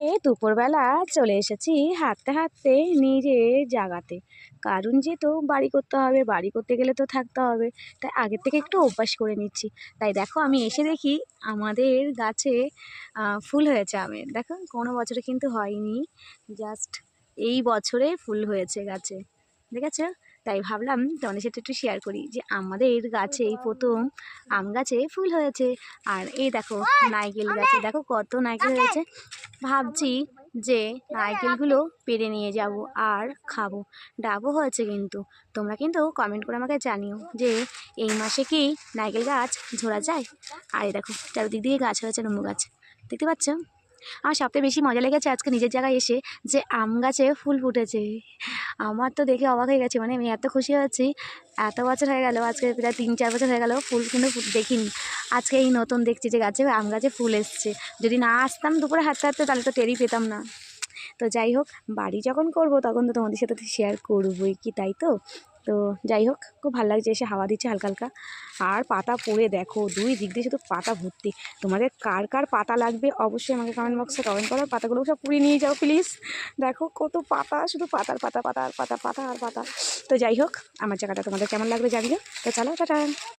দুপুরবেলা চলে এসেছি হাঁটতে হাঁটতে নিজের জায়গাতে। কারণ যেহেতু বাড়ি করতে হবে, বাড়ি করতে গেলে তো থাকতে হবে, তাই আগের থেকে একটু অভ্যাস করে নিচ্ছি। তাই দেখো আমি এসে দেখি আমাদের গাছে ফুল হয়েছে আমের। দেখো কোনো বছরে কিন্তু হয়নি, জাস্ট এই বছরে ফুল হয়েছে গাছে, দেখেছো? তাই ভাবলাম তোমাদের সাথে একটু শেয়ার করি যে আমাদের গাছে এই প্রথম আম গাছে ফুল হয়েছে। আর এই দেখো নারকেল গাছে দেখো কত নারকেল হয়েছে। ভাবছি যে নারকেলগুলো পেড়ে নিয়ে যাব আর খাবো। ডাবও হয়েছে কিন্তু। তোমরা কিন্তু কমেন্ট করে আমাকে জানিও যে এই মাসে কি নারকেল গাছ ঝোড়া যায়। আর এই দেখো চারিদিক দিয়ে গাছ হয়েছে, নেমু গাছ, দেখতে পাচ্ছ? আমার সবথেকে বেশি মজা লেগেছে আজকে নিজের জায়গায় এসে যে আম গাছে ফুল ফুটেছে। আমার তো দেখে অবাক হয়ে গেছে, মানে আমি এত খুশি হয়েছি। এত বছর হয়ে গেল, আজকে প্রায় 3-4 বছর হয়ে গেল ফুল কিন্তু দেখিনি। আজকে এই নতুন দেখছি যে গাছে আম গাছে ফুল এসছে। যদি না আসতাম দুপুরে হাঁটতে হাঁটতে তাহলে তো টেরই পেতাম না। তো যাই হোক, বাড়ি যখন করব তখন তো তোমাদের সাথে শেয়ার করবোই কি, তাই তো? তো যাই হোক, খুব ভালো লাগছে এসে, হাওয়া দিচ্ছে হালকা হালকা। আর পাতা পড়ে দেখো দুই দিক দিয়ে শুধু পাতা ভর্তি। তোমাদের কার কার পাতা লাগবে অবশ্যই আমাকে কমেন্ট বক্সে কমেন্ট করো। পাতাগুলো সব পুড়িয়ে নিয়ে যাও প্লিজ। দেখো কত পাতা, শুধু পাতার পাতা, পাতা আর পাতা, পাতা আর পাতা। তো যাই হোক, আমার জায়গাটা তোমাদের কেমন লাগবে জানিও। তো চলো, টাটা।